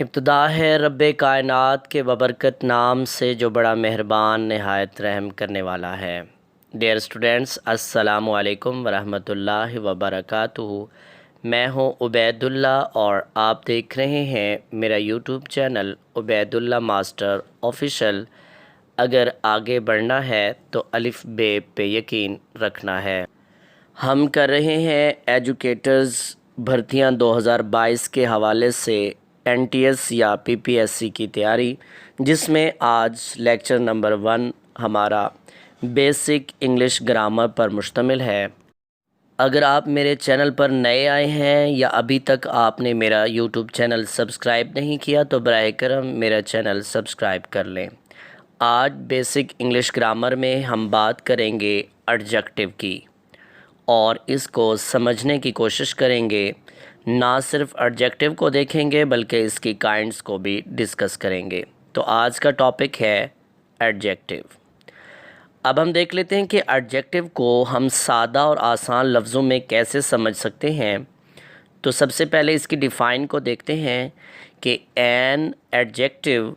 इब्तिदा है रब्बे कायनात के बबरकत नाम से जो बड़ा मेहरबान नहायत रहम करने वाला है। डियर स्टूडेंट्स, अस्सलामु अलैकुम वरहमतुल्लाहि वबरकातुहू। मैं हूं उबैदुल्ला और आप देख रहे हैं मेरा YouTube channel Ubaidullah master official. अगर आगे बढ़ना है तो अलिफ बे पे यकीन रखना है। हम कर रहे हैं एजुकेटर्स भर्तियां 2022 के हवाले से एनटीएस या पीपीएससी की तैयारी, जिसमें आज लेक्चर नंबर 1 हमारा बेसिक इंग्लिश ग्रामर पर मुश्तमिल है। अगर आप मेरे चैनल पर नए आए हैं या अभी तक आपने मेरा यूट्यूब चैनल सब्सक्राइब नहीं किया तो बराए करम मेरा चैनल सब्सक्राइब कर लें। आज बेसिक इंग्लिश ग्रामर में हम बात करेंगे एडजेक्टिव की और इसको समझने की कोशिश करेंगे। ना सिर्फ एडजेक्टिव को देखेंगे बल्कि इसकी काइंड्स को भी डिस्कस करेंगे। तो आज का टॉपिक है एडजेक्टिव। अब हम देख लेते हैं कि एडजेक्टिव को हम सादा और आसान लफ्ज़ों में कैसे समझ सकते हैं। तो सबसे पहले इसकी डिफ़ाइन को देखते हैं कि an adjective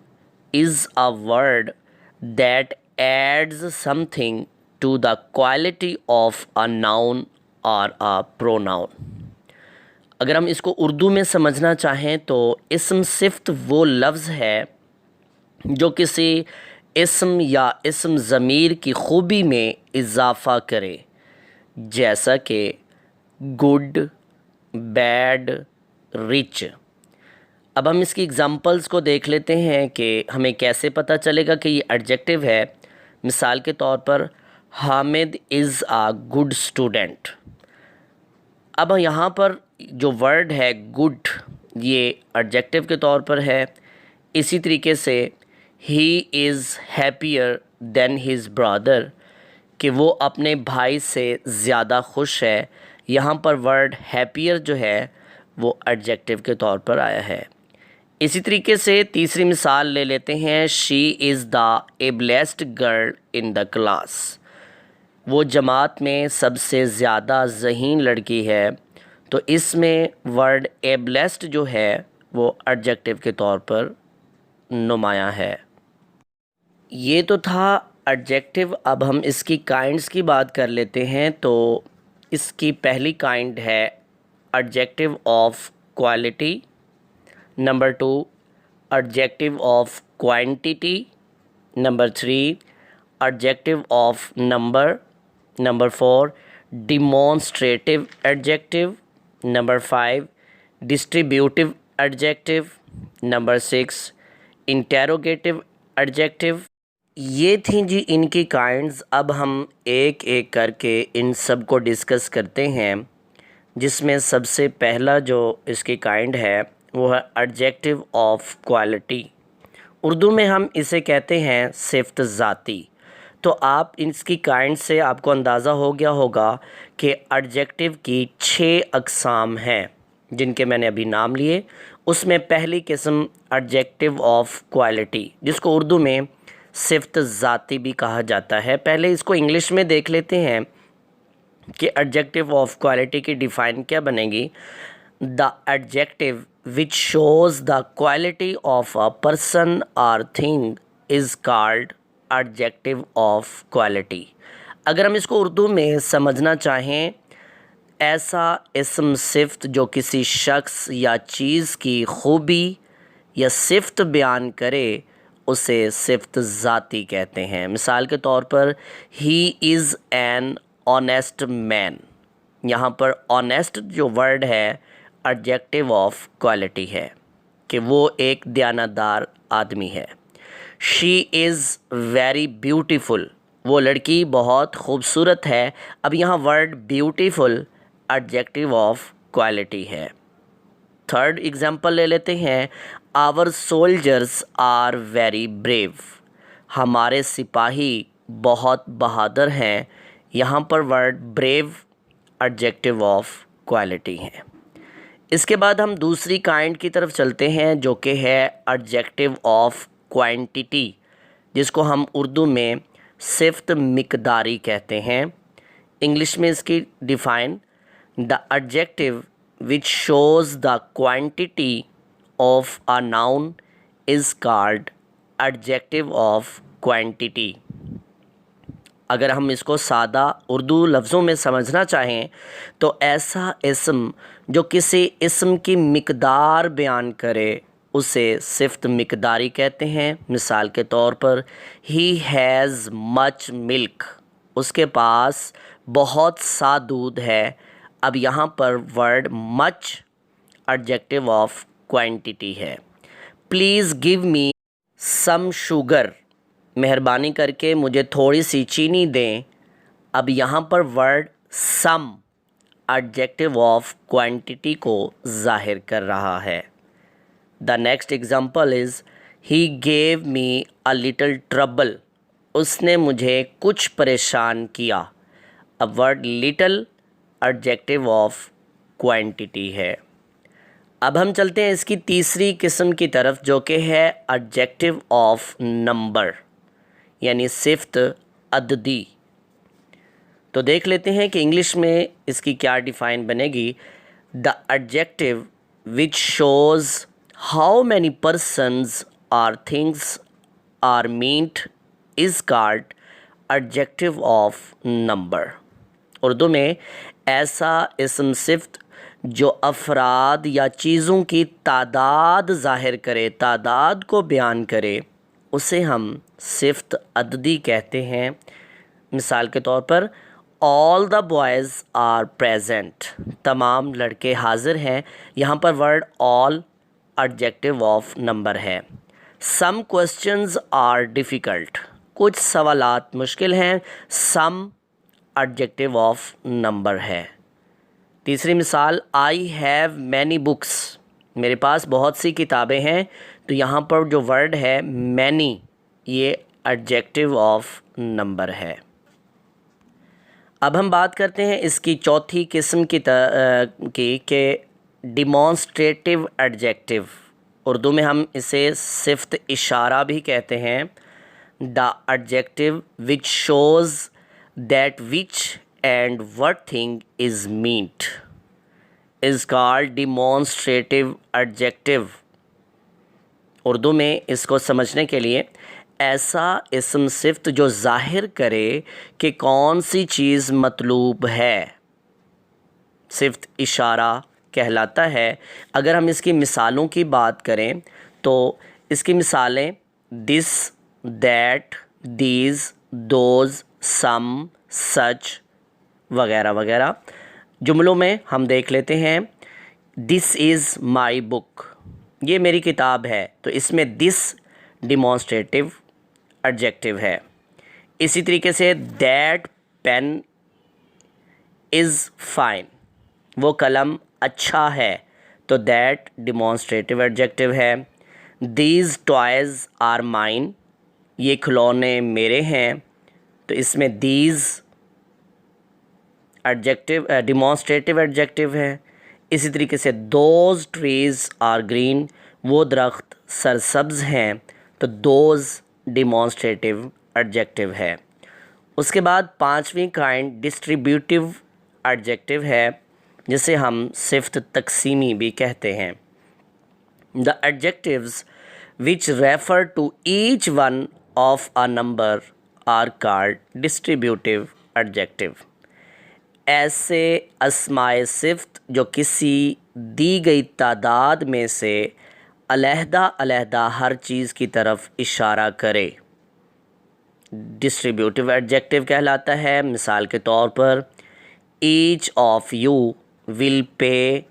is a word that adds something to the quality of a noun और अ प्रोनाउन। अगर हम इसको उर्दू में समझना चाहें तो इस्म सिफ्त वो लफ्ज़ है जो किसी इस्म या इस्म ज़मीर की खूबी में इजाफ़ा करे, जैसा कि गुड, बैड, रिच। अब हम इसकी एग्ज़ाम्पल्स को देख लेते हैं कि हमें कैसे पता चलेगा कि ये एडजेक्टिव है। मिसाल के तौर पर Hamid is a good student. अब यहाँ पर जो वर्ड है गुड, ये एडजेक्टिव के तौर पर है। इसी तरीके से he is happier than his brother, कि वो अपने भाई से ज़्यादा खुश है। यहाँ पर वर्ड हैप्पियर जो है वो एडजेक्टिव के तौर पर आया है। इसी तरीके से तीसरी मिसाल ले लेते हैं, she is the ablest girl in the class. वो जमात में सबसे ज़्यादा ज़हीन लड़की है। तो इसमें वर्ड एबलेस्ट जो है वो एडजेक्टिव के तौर पर नुमाया है। ये तो था एडजेक्टिव। अब हम इसकी काइंड्स की बात कर लेते हैं। तो इसकी पहली काइंड है adjective of quality, number 2 adjective of quantity, number 3 adjective of number, number 4 demonstrative adjective, number 5 distributive adjective, number 6 interrogative adjective. ये थी जी इनकी काइंड्स। अब हम एक एक करके इन सब को डिस्कस करते हैं, जिसमें सबसे पहला जो इसकी काइंड है वो है एडजेक्टिव ऑफ क्वालिटी। उर्दू में हम इसे कहते हैं सिफ्त ज़ाती। तो आप इसकी काइंड से आपको अंदाज़ा हो गया होगा कि एडजेक्टिव की 6 अक़साम हैं, जिनके मैंने अभी नाम लिए। उसमें पहली किस्म एडजेक्टिव ऑफ क्वालिटी, जिसको उर्दू में सिफ्त ज़ाती भी कहा जाता है। पहले इसको इंग्लिश में देख लेते हैं कि एडजेक्टिव ऑफ क्वालिटी की डिफ़ाइन क्या बनेगी। The adjective which shows the quality of a person और thing is called adjective of quality. अगर हम इसको उर्दू में समझना चाहें, ऐसा इस्म सिफ्त जो किसी शख्स या चीज़ की खूबी या सिफ्त बयान करे, उसे सिफ्त ज़ाती कहते हैं। मिसाल के तौर पर he is an honest man. यहाँ पर ऑनेस्ट जो वर्ड है एडजेक्टिव ऑफ क्वालिटी है, कि वो एक दयानतदार आदमी है। शी इज़ वेरी ब्यूटीफुल, वो लड़की बहुत खूबसूरत है। अब यहाँ word beautiful adjective of quality है। थर्ड एग्जाम्पल ले लेते हैं, our soldiers are very brave, हमारे सिपाही बहुत बहादुर हैं। यहाँ पर word brave adjective of quality है। इसके बाद हम दूसरी काइंड की तरफ चलते हैं, जो कि है एडजेक्टिव ऑफ क्वांटिटी, जिसको हम उर्दू में सिफ्त मिकदारी कहते हैं। इंग्लिश में इसकी define, the adjective which shows the quantity of a noun is called adjective of quantity. अगर हम इसको सादा उर्दू लफ्ज़ों में समझना चाहें तो ऐसा इसम जो किसी इसम की मिक़दार बयान करे उसे सिफ़त मिक़दारी कहते हैं। मिसाल के तौर पर ही हैज़ मच मिल्क, उसके पास बहुत सा दूध है। अब यहाँ पर word much adjective of quantity है। Please give me some sugar, मेहरबानी करके मुझे थोड़ी सी चीनी दें। अब यहाँ पर word some adjective of quantity को ज़ाहिर कर रहा है। The next example is he gave me a little trouble, उसने मुझे कुछ परेशान किया। अब word little adjective of quantity है। अब हम चलते हैं इसकी तीसरी किस्म की तरफ जो कि है एडजेक्टिव ऑफ नंबर, यानी सिफ्त अददी। तो देख लेते हैं कि इंग्लिश में इसकी क्या डिफ़ाइन बनेगी। The adjective which shows how many persons or things are meant is called adjective of number. Urdu में ऐसा इसम सिफ्त जो अफराद या चीज़ों की तादाद ज़ाहिर करे, तादाद को बयान करे, उसे हम सिफ्त अददी कहते हैं। मिसाल के तौर पर all the boys are present, तमाम लड़के हाज़िर हैं। यहाँ पर word all adjective of number है। सम क्वेश्चंस आर डिफ़िकल्ट, कुछ सवालात मुश्किल हैं। सम एडजेक्टिव ऑफ नंबर है। तीसरी मिसाल आई हैव मैनी बुक्स, मेरे पास बहुत सी किताबें हैं। तो यहाँ पर जो वर्ड है मैनी, ये एडजेक्टिव ऑफ नंबर है। अब हम बात करते हैं इसकी चौथी किस्म की के डिमॉन्स्ट्रेटिव एडजेक्टिव। उर्दू में हम इसे सिफ्त इशारा भी कहते हैं। The adjective which shows that which and what thing is meant is called demonstrative adjective. Urdu में इसको समझने के लिए ऐसा इसम सिफ्त जो ज़ाहिर करे कि कौन सी चीज़ मतलूब है, सिफ्त इशारा कहलाता है। अगर हम इसकी मिसालों की बात करें तो इसकी मिसालें दिस, दैट, दीज, दोज, सम, सच वगैरह वगैरह। जुमलों में हम देख लेते हैं दिस इज़ माई बुक, ये मेरी किताब है। तो इसमें दिस डिमॉन्स्ट्रेटिव एडजेक्टिव है। इसी तरीके say that pain is fine, वो कलम अच्छा है। तो दैट डिमॉन्स्ट्रेटिव एडजेक्टिव है। दीज टॉयज़ आर माइन, ये खिलौने मेरे हैं। तो इसमें दीज एडजेक्टिव डिमॉन्स्ट्रेटिव एडजेक्टिव है। इसी तरीके से दोज ट्रीज़ आर ग्रीन, वो दरख्त सरसब्ज हैं। तो दोज डिमॉन्स्ट्रेटिव एडजेक्टिव है। उसके बाद पांचवी काइंड डिस्ट्रीब्यूटिव एडजेक्टिव है, जिसे हम सिफ्त तकसीमी भी कहते हैं। The adjectives which refer to each one of a number are called distributive adjective. ऐसे अस्माए सिफ्त जो किसी दी गई तादाद में से अलहदा अलहदा हर चीज़ की तरफ इशारा करे, डिस्ट्रीब्यूटिव एडजेक्टिव कहलाता है। मिसाल के तौर पर each of you will pay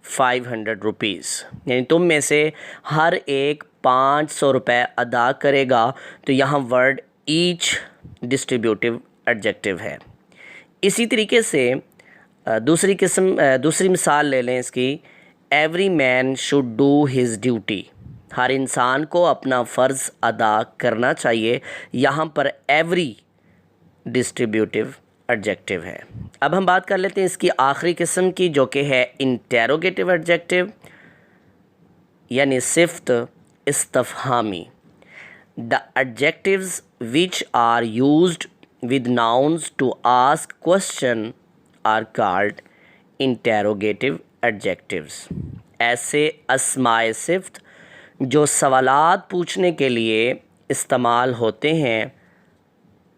500 rupees, यानी तुम में से हर एक 500 रुपये अदा करेगा। तो यहाँ वर्ड ईच डिस्ट्रीब्यूटिव एडजेक्टिव है। इसी तरीके से दूसरी मिसाल ले लें इसकी, every man should do his duty, हर इंसान को अपना फ़र्ज़ अदा करना चाहिए। यहाँ पर एवरी डिस्ट्रीब्यूटिव एडजेक्टिव है। अब हम बात कर लेते हैं इसकी आखिरी किस्म की जो कि है इंटेरोगेटिव एडजेक्टिव, यानी सिफ्त इस्तफ़हामी। The adjectives which are used with nouns to ask question are called interrogative adjectives. ऐसे अस्माए सिफ्त जो सवालात पूछने के लिए इस्तेमाल होते हैं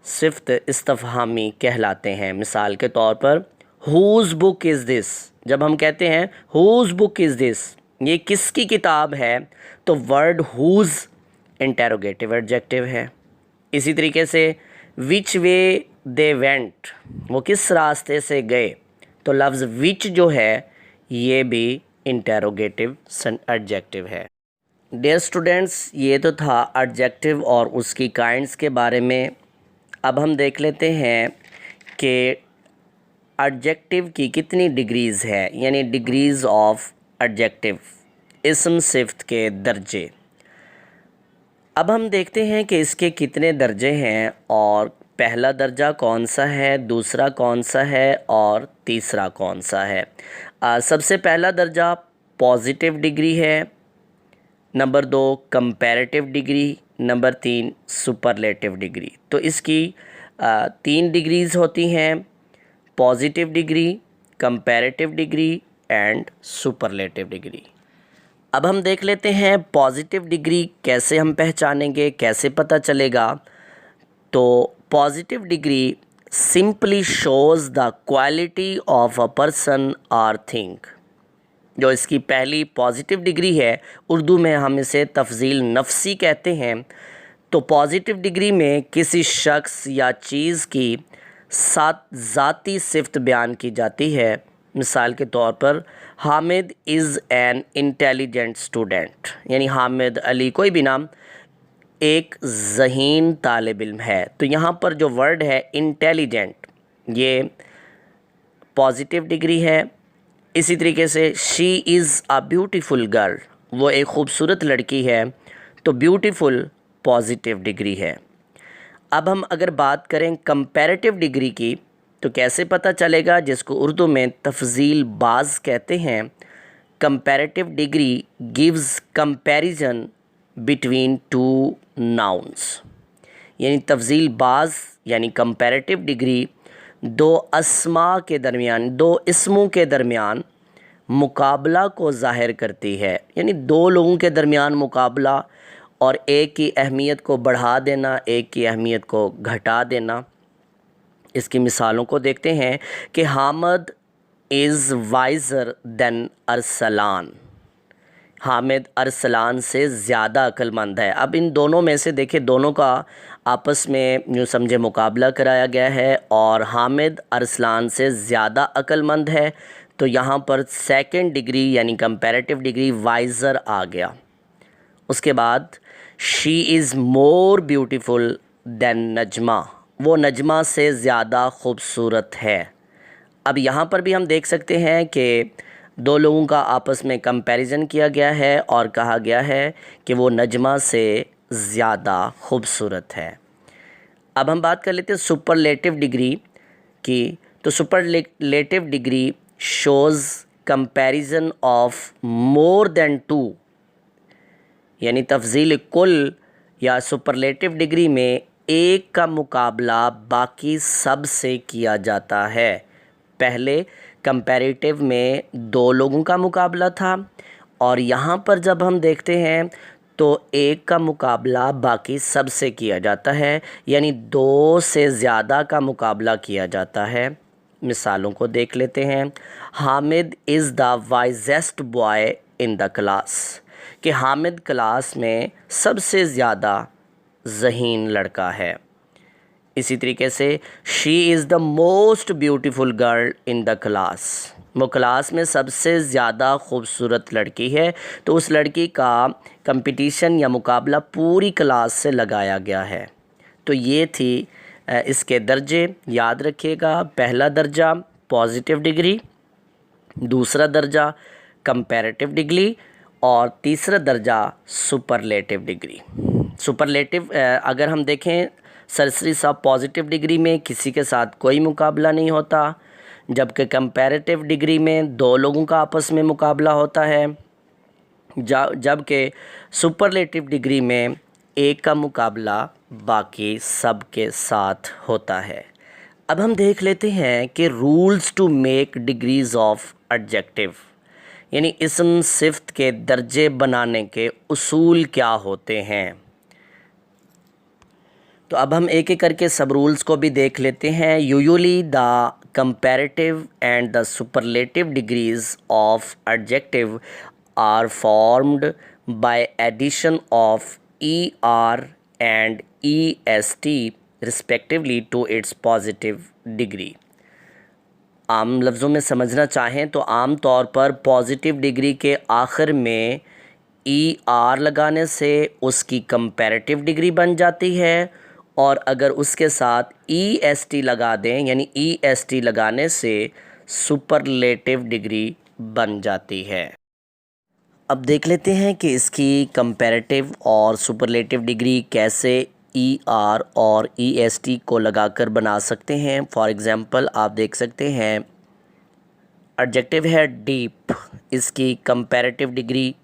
सिफ्त इस्तफ़हामी कहलाते हैं। मिसाल के तौर पर हुज़ बुक इज़ दिस, जब हम कहते हैं हुज़ बुक इज़ दिस, ये किसकी किताब है, तो वर्ड हुज़ इंटेरोगेटिव एडजेक्टिव है। इसी तरीके से विच वे दे वेंट, वो किस रास्ते से गए, तो लफ्ज़ विच जो है ये भी इंटेरोगेटिव एडजेक्टिव है। डियर स्टूडेंट्स, ये तो था एडजेक्टिव और उसकी काइंड्स के बारे में। अब हम देख लेते हैं कि एडजेक्टिव की कितनी डिग्रीज़ है, यानी डिग्रीज़ ऑफ एडजेक्टिव, इस्म सिफ्त के दर्जे। अब हम देखते हैं कि इसके कितने दर्जे हैं और पहला दर्जा कौन सा है, दूसरा कौन सा है और तीसरा कौन सा है। सबसे पहला दर्जा पॉजिटिव डिग्री है, number 2 comparative degree, number 3 superlative degree. तो इसकी 3 डिग्रीज़ होती हैं, positive degree, comparative degree and superlative degree. अब हम देख लेते हैं पॉजिटिव डिग्री कैसे हम पहचानेंगे, कैसे पता चलेगा। तो positive degree simply shows the quality of a person और थिंग। जो इसकी पहली पॉजिटिव डिग्री है, उर्दू में हम इसे तफज़ील नफ्सी कहते हैं। तो पॉजिटिव डिग्री में किसी शख्स या चीज़ की ज़ाती सिफ्त बयान की जाती है। मिसाल के तौर पर Hamid is an intelligent student, यानी हामिद अली कोई भी नाम एक ज़हीन तालिब इल्म है। तो यहाँ पर जो वर्ड है इंटेलिजेंट, ये पॉजिटिव डिग्री है। इसी तरीके से she is a beautiful girl, वो एक ख़ूबसूरत लड़की है, तो ब्यूटीफुल पॉजिटिव डिग्री है। अब हम अगर बात करें कंपैरेटिव डिग्री की, तो कैसे पता चलेगा, जिसको उर्दू में तफज़ील बाज़ कहते हैं। Comparative degree gives comparison between two nouns, यानी तफज़ील बाज़ यानी कंपैरेटिव डिग्री दो अस्मा के दरमियान, दो इसमों के दरमियान मुकाबला को ज़ाहिर करती है, यानी दो लोगों के दरमियान मुकाबला और एक की अहमियत को बढ़ा देना, एक की अहमियत को घटा देना। इसकी मिसालों को देखते हैं कि Hamid is wiser than Arsalan, Hamid Arsalan से ज़्यादा अक्लमंद है। अब इन दोनों में से देखिए, दोनों का आपस में यूँ समझे मुकाबला कराया गया है और हामिद अरसलान से ज़्यादा अक्लमंद है, तो यहाँ पर सेकंड डिग्री यानी कंपैरेटिव डिग्री वाइज़र आ गया। उसके बाद she is more beautiful then Najma, वो नजमा से ज़्यादा ख़ूबसूरत है। अब यहाँ पर भी हम देख सकते हैं कि दो लोगों का आपस में कंपैरिजन किया गया है और कहा गया है कि वो नजमा से ज़्यादा खूबसूरत है। अब हम बात कर लेते हैं सुपरलेटिव डिग्री की। तो superlative degree shows comparison of more than two, यानी तफज़ील कुल या सुपरलेटिव डिग्री में एक का मुकाबला बाकी सब से किया जाता है। पहले कंपैरेटिव में दो लोगों का मुकाबला था और यहाँ पर जब हम देखते हैं तो एक का मुकाबला बाकी सब से किया जाता है, यानी दो से ज़्यादा का मुकाबला किया जाता है। मिसालों को देख लेते हैं। Hamid is the wisest boy in the class, कि हामिद क्लास में सबसे ज़्यादा ज़हीन लड़का है। इसी तरीके से she is the most beautiful girl in the class, वो क्लास में सबसे ज़्यादा खूबसूरत लड़की है। तो उस लड़की का कंपटीशन या मुकाबला पूरी क्लास से लगाया गया है। तो ये थी इसके दर्जे, याद रखिएगा। पहला दर्जा पॉजिटिव डिग्री, दूसरा दर्जा कंपैरेटिव डिग्री और तीसरा दर्जा सुपरलेटिव डिग्री। सुपरलेटिव अगर हम देखें, सरसरी सा पॉजिटिव डिग्री में किसी के साथ कोई मुकाबला नहीं होता, जबकि कंपैरेटिव डिग्री में दो लोगों का आपस में मुकाबला होता है, जबकि सुपरलेटिव डिग्री में एक का मुकाबला बाकी सब के साथ होता है। अब हम देख लेते हैं कि rules to make degrees of adjective, यानी इसम सिफ्त के दर्जे बनाने के उसूल क्या होते हैं। तो अब हम एक एक करके सब रूल्स को भी देख लेते हैं। Usually the comparative and the superlative degrees of adjective are formed by addition of E R and E S T respectively to its positive degree. आम लफ्ज़ों में समझना चाहें तो आम तौर पर पॉजिटिव डिग्री के आखिर में ई आर लगाने से उसकी कंपैरेटिव डिग्री बन जाती है, और अगर उसके साथ ई एस टी लगा दें यानी ई एस टी लगाने से सुपरलेटिव डिग्री बन जाती है। अब देख लेते हैं कि इसकी कंपैरेटिव और सुपरलेटिव डिग्री कैसे ई आर और ई एस टी को लगाकर बना सकते हैं। फॉर एग्ज़ाम्पल आप देख सकते हैं एडजेक्टिव है डीप, इसकी comparative degree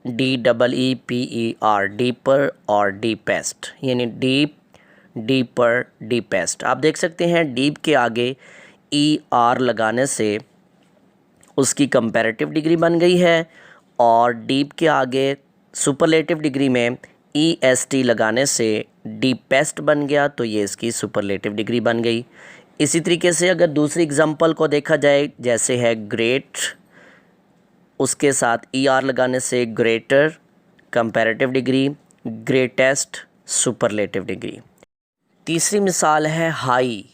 D double E P E R, deeper और डीपेस्ट, यानी डीप, डीपर, डीपेस्ट। आप देख सकते हैं डीप के आगे ई आर लगाने से उसकी कंपैरेटिव डिग्री बन गई है, और डीप के आगे सुपरलेटिव डिग्री में ई एस टी लगाने से डीपेस्ट बन गया, तो ये इसकी सुपरलेटिव डिग्री बन गई। इसी तरीके से अगर दूसरी एग्जांपल को देखा जाए, जैसे है ग्रेट, उसके साथ ई आर लगाने से greater comparative degree, greatest superlative degree. तीसरी मिसाल है high,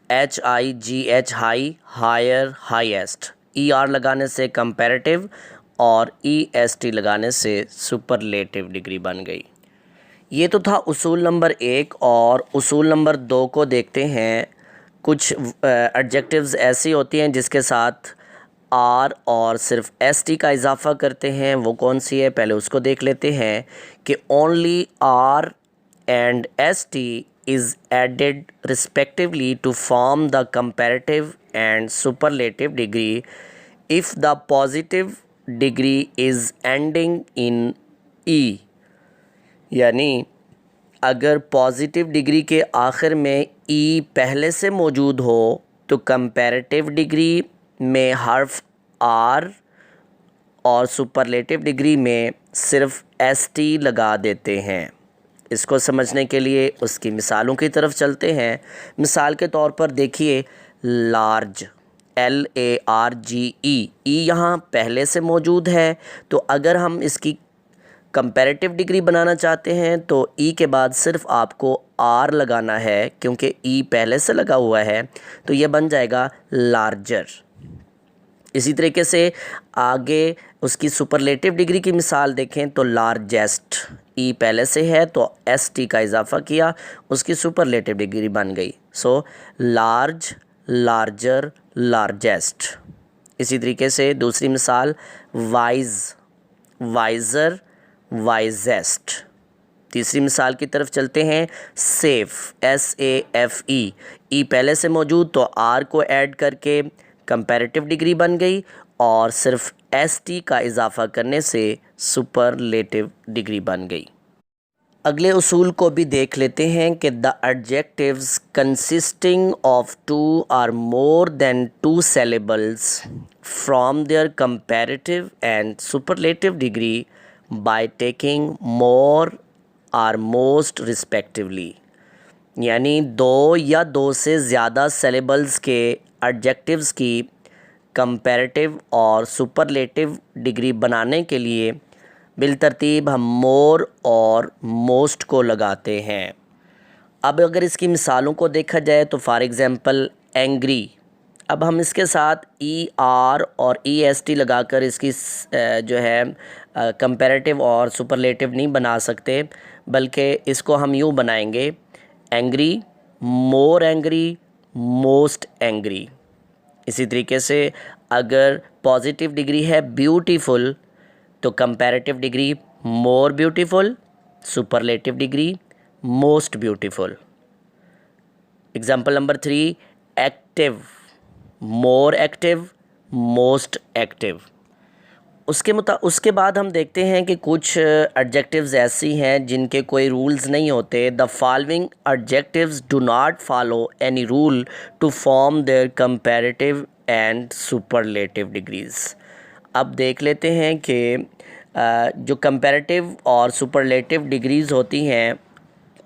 H I G H, high, higher, highest, E R लगाने से कंपैरेटिव और ई एस टी लगाने से सुपरलेटिव डिग्री बन गई। ये तो था उसूल नंबर 1, और उसूल नंबर 2 को देखते हैं। कुछ एडजेक्टिव्स ऐसी होती हैं जिसके साथ आर और सिर्फ एस टी का इजाफ़ा करते हैं। वो कौन सी है, पहले उसको देख लेते हैं कि only R and S T is added respectively to form the comparative and superlative degree if the positive degree is ending in e, यानी अगर पॉजिटिव डिग्री के आखिर में ई पहले से मौजूद हो तो कंपैरेटिव डिग्री में हर्फ आर और सुपरलेटिव डिग्री में सिर्फ एस टी लगा देते हैं। इसको समझने के लिए उसकी मिसालों की तरफ चलते हैं। मिसाल के तौर पर देखिए large, L A R G E, E यहाँ पहले से मौजूद है, तो अगर हम इसकी कंपैरेटिव डिग्री बनाना चाहते हैं तो ई के बाद सिर्फ आपको आर लगाना है, क्योंकि ई पहले से लगा हुआ है, तो ये बन जाएगा लार्जर। इसी तरीके से आगे उसकी सुपरलेटिव डिग्री की मिसाल देखें तो लार्जेस्ट, ई पहले से है तो एस टी का इजाफ़ा किया, उसकी सुपरलेटिव डिग्री बन गई। So large, larger, largest. इसी तरीके से दूसरी मिसाल वाइज, वाइज़र, वाइजेस्ट। तीसरी मिसाल की तरफ चलते हैं safe, S A F E, E पहले से मौजूद तो आर को ऐड करके कंपैरेटिव डिग्री बन गई, और सिर्फ एस टी का इजाफ़ा करने से सुपरलेटिव डिग्री बन गई। अगले उसूल को भी देख लेते हैं कि the adjectives consisting of 2 or more than 2 syllables from their comparative and superlative degree by taking more or most respectively, यानी 2 या 2 से ज़्यादा सिलेबल्स के एडजेक्टिव्स की कंपैरेटिव और सुपरलेटिव डिग्री बनाने के लिए बिलतरतीब हम मोर और मोस्ट को लगाते हैं। अब अगर इसकी मिसालों को देखा जाए तो फॉर एग्ज़ाम्पल एंग्री, अब हम इसके साथ ई आर और ई एस टी लगाकर इसकी जो है कंपैरेटिव और सुपरलेटिव नहीं बना सकते, बल्कि इसको हम यूँ बनाएंगे एंग्री, मोर एंग्री, मोस्ट एंग्री। इसी तरीके से अगर पॉजिटिव डिग्री है ब्यूटीफुल तो comparative degree more beautiful, superlative degree most beautiful. Example number 3 active, more active, most active. उसके बाद हम देखते हैं कि कुछ एडजेक्टिव्स ऐसी हैं जिनके कोई रूल्स नहीं होते। The following adjectives do not follow any rule to form their comparative and superlative degrees. अब देख लेते हैं कि जो कंपैरेटिव और सुपरलेटिव डिग्रीज़ होती हैं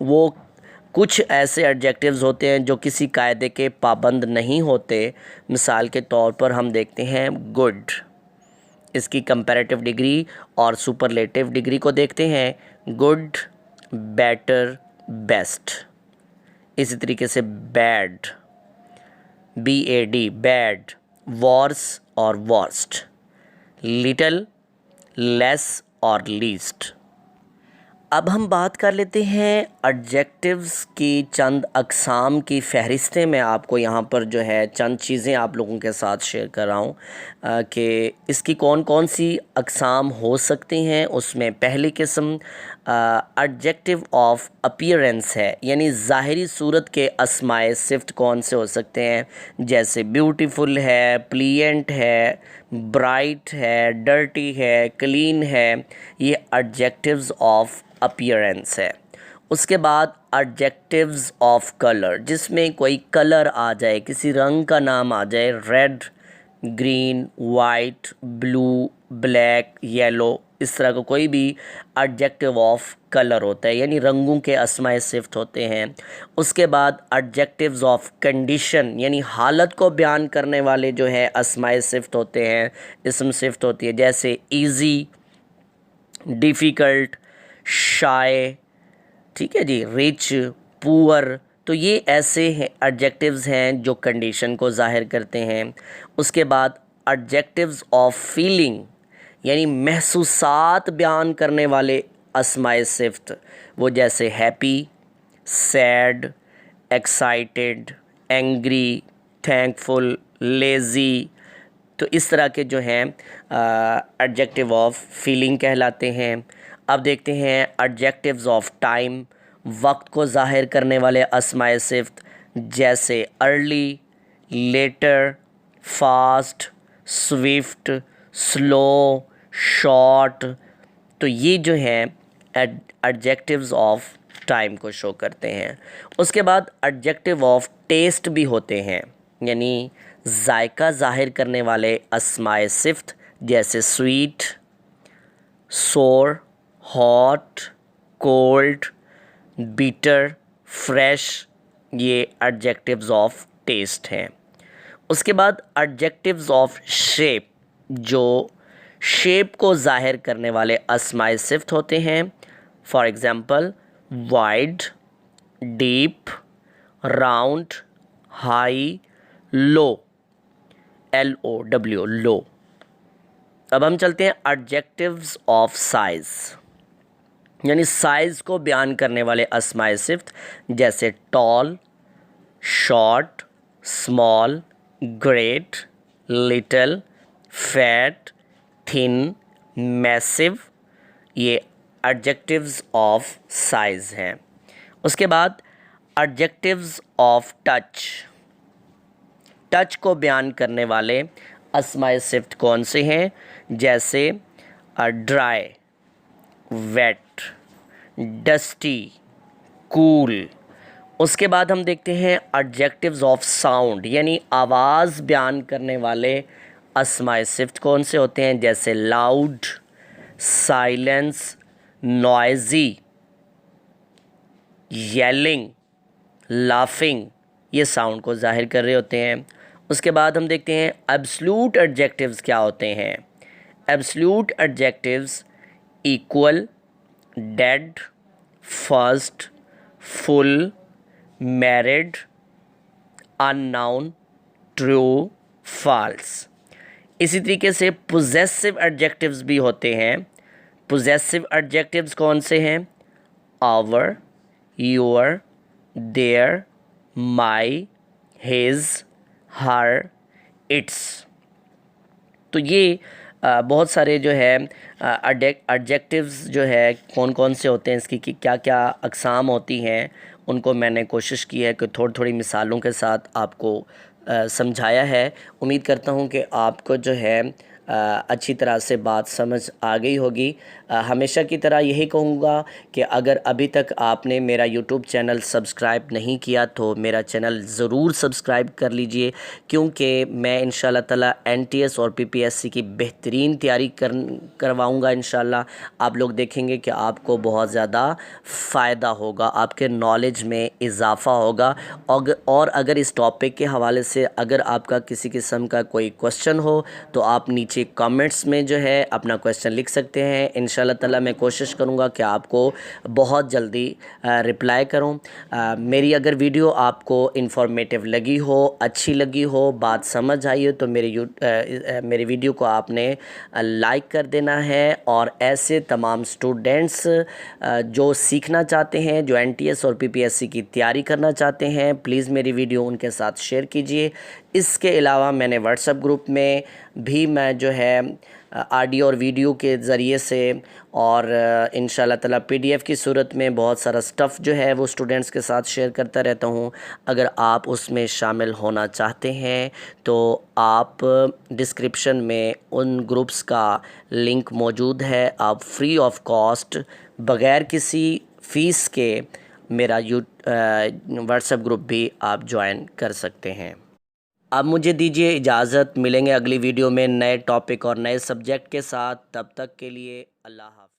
वो कुछ ऐसे एडजेक्टिव्स होते हैं जो किसी कायदे के पाबंद नहीं होते। मिसाल के तौर पर हम देखते हैं गुड, इसकी कंपैरेटिव डिग्री और सुपरलेटिव डिग्री को देखते हैं। Good, better, best. इसी तरीके से बैड, BAD, बैड, वर्स और वर्स्ट, लिटिल, लेस और लीस्ट। अब हम बात कर लेते हैं एडजेक्टिव्स की चंद अक़साम की फ़हरिस्तें। मैं आपको यहाँ पर जो है चंद चीज़ें आप लोगों के साथ शेयर कर रहा हूँ कि इसकी कौन कौन सी अक़साम हो सकती हैं। उसमें पहली किस्म एडजेक्टिव ऑफ अपीयरेंस है, यानी ज़ाहिरी सूरत के अस्माए सिफ़्त कौन से हो सकते हैं, जैसे ब्यूटीफुल है, प्लिएंट है, ब्राइट है, डर्टी है, क्लीन है। ये एडजेक्टिव्स ऑफ अपीयरेंस है। उसके बाद एडजेक्टिव्स ऑफ कलर, जिसमें कोई कलर आ जाए, किसी रंग का नाम आ जाए, red, green, white, blue, black, yellow, इस तरह का कोई भी एडजेक्टिव ऑफ कलर होता है, यानी रंगों के अस्माए सिफ़्त होते हैं। उसके बाद एडजेक्टिव्स ऑफ कंडीशन, यानी हालत को बयान करने वाले जो है अस्माए सिफ़्त होते हैं, इसम सिफ़्त होती है, जैसे इजी, डिफ़िकल्ट, शाय, ठीक है जी, रिच, पुअर। तो ये ऐसे हैं एडजेक्टिव्स हैं जो कंडीशन को ज़ाहिर करते हैं। उसके बाद एडजेक्टिव्स ऑफ फीलिंग, यानी महसूसात बयान करने वाले अस्माए सिफ़्त, वो जैसे happy, sad, excited, angry, thankful, lazy. तो इस तरह के जो हैं एडजेक्टिव ऑफ फीलिंग कहलाते हैं। अब देखते हैं एडजेक्टिव्स ऑफ टाइम, वक्त को ज़ाहिर करने वाले अस्माए सिफ़्त, जैसे early, later, fast, swift, slow, short. तो ये जो हैं एडजेक्टिव्स ऑफ टाइम को शो करते हैं। उसके बाद एडजेक्टिव ऑफ टेस्ट भी होते हैं, यानी जायका ज़ाहिर करने वाले अस्माए सिफ़्त, जैसे sweet, sour, hot, cold, bitter, fresh. ये एडजेक्टिव्स ऑफ टेस्ट हैं। उसके बाद एडजेक्टिव्स ऑफ शेप, जो शेप को ज़ाहिर करने वाले अस्माए सिफ़्त होते हैं। For example wide, deep, round, high, low, LOW, low. अब हम चलते हैं एडजेक्टिव्स ऑफ साइज़, यानी साइज़ को बयान करने वाले अस्माए सिफ़्त, जैसे tall, short, small, great, little, fat, thin, massive. ये एडजेक्टिव्स ऑफ साइज़ हैं। उसके बाद एडजेक्टिव्स ऑफ टच, टच को बयान करने वाले अस्माए सिफ़्त कौन से हैं, जैसे ड्राई, वेट, डस्टी, कूल। उसके बाद हम देखते हैं एडजेक्टिव्स ऑफ साउंड, यानी आवाज़ बयान करने वाले अस्माए सिफ़्त कौन से होते हैं, जैसे loud, silence, noisy, yelling, laughing. ये साउंड को ज़ाहिर कर रहे होते हैं। उसके बाद हम देखते हैं एब्सोल्यूट एडजेक्टिव्स क्या होते हैं। Absolute adjectives equal, dead, first, full, married, unknown, true, false. इसी तरीके से पोजेसिव एडजेक्टिव्स भी होते हैं। पोजेसिव एडजेक्टिव्स कौन से हैं, our, your, their, my, his, her, its. तो ये बहुत सारे जो है एडजेक्टिव्स जो है कौन कौन से होते हैं, इसकी क्या क्या अक़साम होती हैं, उनको मैंने कोशिश की है कि थोड़ी थोड़ी मिसालों के साथ आपको समझाया है। उम्मीद करता हूँ कि आपको जो है अच्छी तरह से बात समझ आ गई होगी। हमेशा की तरह यही कहूँगा कि अगर अभी तक आपने मेरा यूट्यूब चैनल सब्सक्राइब नहीं किया तो मेरा चैनल ज़रूर सब्सक्राइब कर लीजिए, क्योंकि मैं इंशाल्लाह ताला एनटीएस और पीपीएससी की बेहतरीन तैयारी करवाऊँगा। इंशाल्लाह आप लोग देखेंगे कि आपको बहुत ज़्यादा फ़ायदा होगा, आपके नॉलेज में इजाफ़ा होगा। और अगर इस टॉपिक के हवाले से अगर आपका किसी किस्म का कोई क्वेश्चन हो तो आप नीचे कमेंट्स में जो है अपना क्वेश्चन लिख सकते हैं। इंशाल्लाह ताला मैं कोशिश करूँगा कि आपको बहुत जल्दी रिप्लाई करूँ। मेरी अगर वीडियो आपको इन्फॉर्मेटिव लगी हो, अच्छी लगी हो, बात समझ आई हो तो मेरी वीडियो को आपने लाइक कर देना है। और ऐसे तमाम स्टूडेंट्स जो सीखना चाहते हैं, जो एनटीएस और पीपीएससी की तैयारी करना चाहते हैं, प्लीज़ मेरी वीडियो उनके साथ शेयर कीजिए। इसके अलावा मैंने व्हाट्सएप ग्रुप में भी मैं जो है ऑडियो और वीडियो के ज़रिए से और इंशाल्लाह ताला पीडीएफ की सूरत में बहुत सारा स्टफ़ जो है वो स्टूडेंट्स के साथ शेयर करता रहता हूँ। अगर आप उसमें शामिल होना चाहते हैं तो आप डिस्क्रिप्शन में उन ग्रुप्स का लिंक मौजूद है। आप फ्री ऑफ कॉस्ट बग़ैर किसी फ़ीस के मेरा व्हाट्सएप ग्रुप भी आप ज्वाइन कर सकते हैं। अब मुझे दीजिए इजाज़त, मिलेंगे अगली वीडियो में नए टॉपिक और नए सब्जेक्ट के साथ। तब तक के लिए अल्लाह हाफ़िज़।